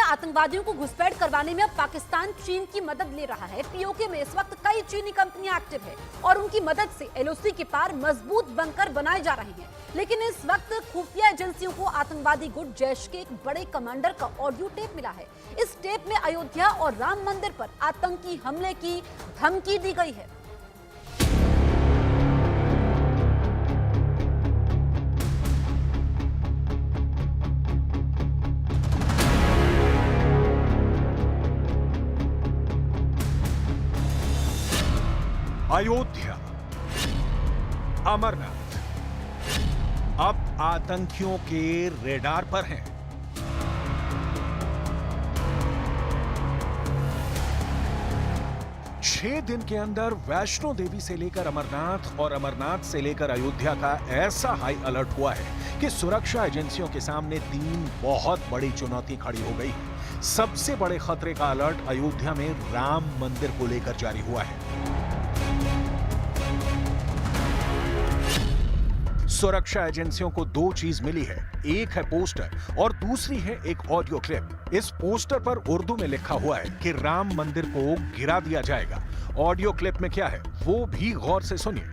आतंकवादियों को घुसपैठ करवाने में अब पाकिस्तान चीन की मदद ले रहा है। पीओके में इस वक्त कई चीनी कंपनियां एक्टिव है और उनकी मदद से एलओसी के पार मजबूत बंकर बनाए जा रहे हैं। लेकिन इस वक्त खुफिया एजेंसियों को आतंकवादी गुट जैश के एक बड़े कमांडर का ऑडियो टेप मिला है। इस टेप में अयोध्या और राम मंदिर पर आतंकी हमले की धमकी दी गई है। अयोध्या, अमरनाथ अब आतंकियों के रेडार पर हैं। छह दिन के अंदर वैष्णो देवी से लेकर अमरनाथ और अमरनाथ से लेकर अयोध्या का ऐसा हाई अलर्ट हुआ है कि सुरक्षा एजेंसियों के सामने तीन बहुत बड़ी चुनौती खड़ी हो गई है। सबसे बड़े खतरे का अलर्ट अयोध्या में राम मंदिर को लेकर जारी हुआ है। सुरक्षा एजेंसियों को दो चीज मिली है, एक है पोस्टर और दूसरी है एक ऑडियो क्लिप। इस पोस्टर पर उर्दू में लिखा हुआ है कि राम मंदिर को गिरा दिया जाएगा। ऑडियो क्लिप में क्या है वो भी गौर से सुनिए।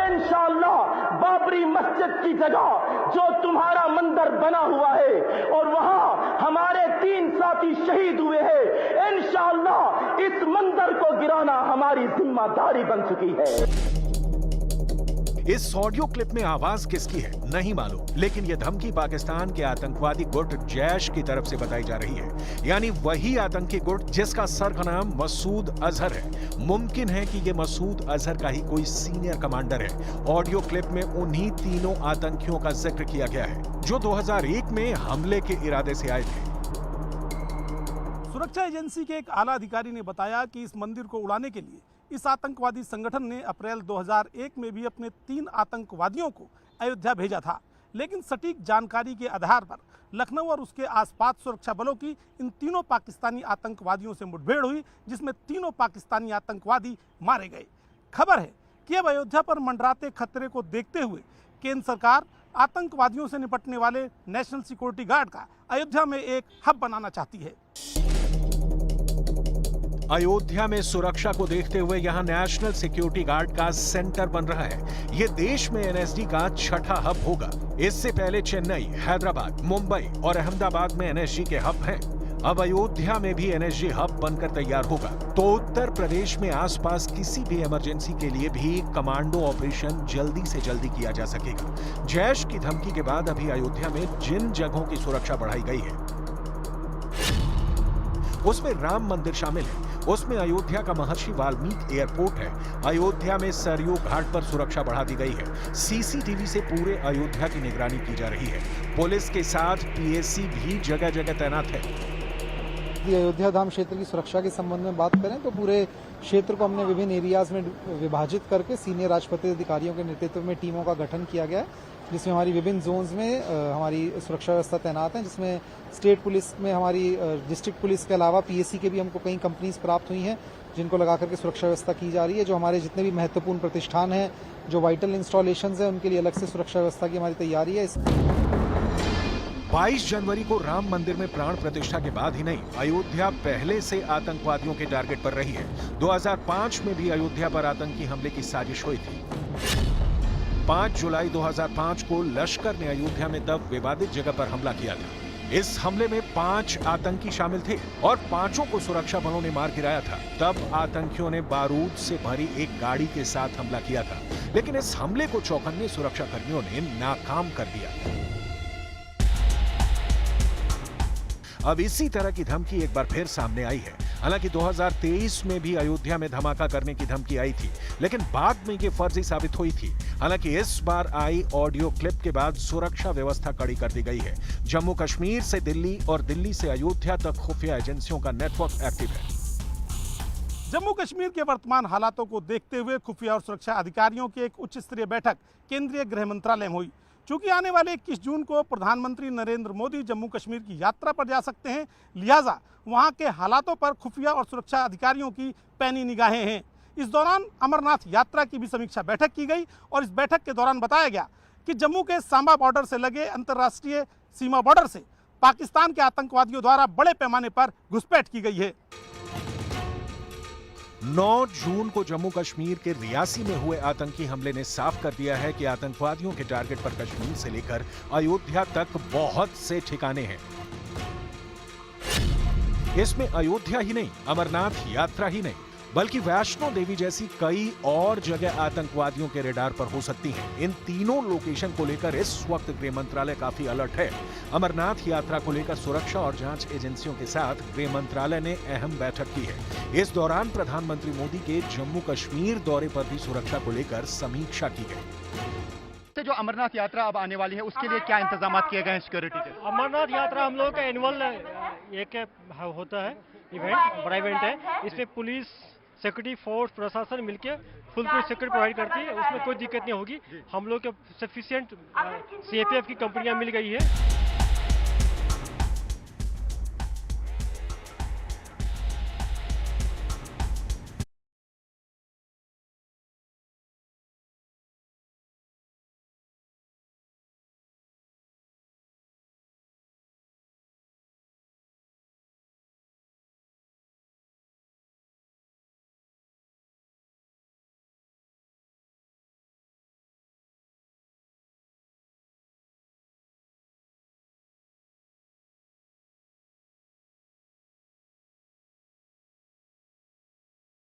इंशाअल्लाह बाबरी मस्जिद की जगह जो तुम्हारा मंदिर बना हुआ है और वहां हमारे 3 साथी शहीद हुए हैं, इंशाअल्लाह इस मंदिर को गिराना हमारी जिम्मेदारी बन चुकी है। इस ऑडियो क्लिप में आवाज किसकी है नहीं मालूम, लेकिन यह धमकी पाकिस्तान के आतंकवादी गुट जैश की तरफ से बताई जा रही है। यानी वही आतंकी गुट जिसका सरगनाम मसूद अजहर है। मुमकिन है कि यह मसूद अजहर का ही कोई सीनियर कमांडर है। ऑडियो क्लिप में उन्हीं तीनों आतंकियों का जिक्र किया गया है जो 2001 में हमले के इरादे से आए थे। सुरक्षा एजेंसी के एक आला अधिकारी ने बताया कि इस मंदिर को उड़ाने के लिए इस आतंकवादी संगठन ने अप्रैल 2001 में भी अपने 3 आतंकवादियों को अयोध्या भेजा था। लेकिन सटीक जानकारी के आधार पर लखनऊ और उसके आसपास सुरक्षा बलों की इन तीनों पाकिस्तानी आतंकवादियों से मुठभेड़ हुई, जिसमें तीनों पाकिस्तानी आतंकवादी मारे गए। खबर है कि अब अयोध्या पर मंडराते खतरे को देखते हुए केंद्र सरकार आतंकवादियों से निपटने वाले नेशनल सिक्योरिटी गार्ड का अयोध्या में एक हब बनाना चाहती है। अयोध्या में सुरक्षा को देखते हुए यहां नेशनल सिक्योरिटी गार्ड का सेंटर बन रहा है। यह देश में एनएसजी का छठा हब होगा। इससे पहले चेन्नई, हैदराबाद, मुंबई और अहमदाबाद में एनएसजी के हब हैं। अब अयोध्या में भी एनएसजी हब बनकर तैयार होगा तो उत्तर प्रदेश में आसपास किसी भी इमरजेंसी के लिए भी कमांडो ऑपरेशन जल्दी से जल्दी किया जा सकेगा। जैश की धमकी के बाद अभी अयोध्या में जिन जगहों की सुरक्षा बढ़ाई गई है उसमें राम मंदिर शामिल है। उसमें अयोध्या का महर्षि वाल्मीकि एयरपोर्ट है। अयोध्या में सरयू घाट पर सुरक्षा बढ़ा दी गई है। सीसीटीवी से पूरे अयोध्या की निगरानी की जा रही है। पुलिस के साथ पीएसी भी जगह जगह तैनात है। अयोध्या धाम क्षेत्र की सुरक्षा के संबंध में बात करें तो पूरे क्षेत्र को हमने विभिन्न एरियाज में विभाजित करके सीनियर राजपत्रित अधिकारियों के नेतृत्व में टीमों का गठन किया गया है, जिसमें हमारी विभिन्न जोन्स में हमारी सुरक्षा व्यवस्था तैनात है, जिसमें स्टेट पुलिस में हमारी डिस्ट्रिक्ट पुलिस के अलावा पीएसी के भी हमको कई कंपनीज प्राप्त हुई हैं जिनको लगा करके सुरक्षा व्यवस्था की जा रही है। जो हमारे जितने भी महत्वपूर्ण प्रतिष्ठान हैं, जो वाइटल इंस्टॉलेशंस हैं, उनके लिए अलग से सुरक्षा व्यवस्था की हमारी तैयारी है। 22 जनवरी को राम मंदिर में प्राण प्रतिष्ठा के बाद ही नहीं, अयोध्या पहले से आतंकवादियों के टारगेट पर रही है। 2005 में भी अयोध्या पर आतंकी हमले की साजिश हुई थी। 5 जुलाई 2005 को लश्कर ने अयोध्या में तब विवादित जगह पर हमला किया था। इस हमले में 5 आतंकी शामिल थे और 5 को सुरक्षा बलों ने मार गिराया था। तब आतंकियों ने बारूद से भरी एक गाड़ी के साथ हमला किया था, लेकिन इस हमले को चौकन्ने सुरक्षा कर्मियों ने नाकाम कर दिया। अब इसी तरह की धमकी एक बार फिर सामने आई है। हालांकि 2023 में भी अयोध्या में धमाका करने की धमकी आई थी, लेकिन बाद में ये फर्जी साबित हुई थी। हालांकि इस बार आई ऑडियो क्लिप के बाद सुरक्षा व्यवस्था कड़ी कर दी गई है। जम्मू कश्मीर से दिल्ली और दिल्ली से अयोध्या तक खुफिया एजेंसियों का नेटवर्क एक्टिव है। जम्मू कश्मीर के वर्तमान हालातों को देखते हुए खुफिया और सुरक्षा अधिकारियों की एक उच्च स्तरीय बैठक केंद्रीय गृह मंत्रालय में हुई। चूंकि आने वाले 21 जून को प्रधानमंत्री नरेंद्र मोदी जम्मू कश्मीर की यात्रा पर जा सकते हैं, लिहाजा वहां के हालातों पर खुफिया और सुरक्षा अधिकारियों की पैनी निगाहें हैं। इस दौरान अमरनाथ यात्रा की भी समीक्षा बैठक की गई और इस बैठक के दौरान बताया गया कि जम्मू के सांबा बॉर्डर से लगे अंतर्राष्ट्रीय सीमा बॉर्डर से पाकिस्तान के आतंकवादियों द्वारा बड़े पैमाने पर घुसपैठ की गई है। 9 जून को जम्मू कश्मीर के रियासी में हुए आतंकी हमले ने साफ कर दिया है कि आतंकवादियों के टारगेट पर कश्मीर से लेकर अयोध्या तक बहुत से ठिकाने हैं। इसमें अयोध्या ही नहीं, अमरनाथ यात्रा ही नहीं, बल्कि वैष्णो देवी जैसी कई और जगह आतंकवादियों के रेडार पर हो सकती हैं। इन तीनों लोकेशन को लेकर इस वक्त गृह मंत्रालय काफी अलर्ट है। अमरनाथ यात्रा को लेकर सुरक्षा और जांच एजेंसियों के साथ गृह मंत्रालय ने अहम बैठक की है। इस दौरान प्रधानमंत्री मोदी के जम्मू कश्मीर दौरे पर भी सुरक्षा को लेकर समीक्षा की गई। जो अमरनाथ यात्रा अब आने वाली है उसके लिए क्या इंतजाम किए गए हैं सिक्योरिटी के? अमरनाथ यात्रा हम लोग का एनुअल एक होता है इवेंट, बड़ा इवेंट है। इसमें पुलिस, सिक्योरिटी फोर्स, प्रशासन मिलकर फुल सिक्योरिटी प्रोवाइड करती है। उसमें कोई दिक्कत नहीं होगी। हम लोग के सफिशिएंट CAPF की कंपनियां मिल गई है।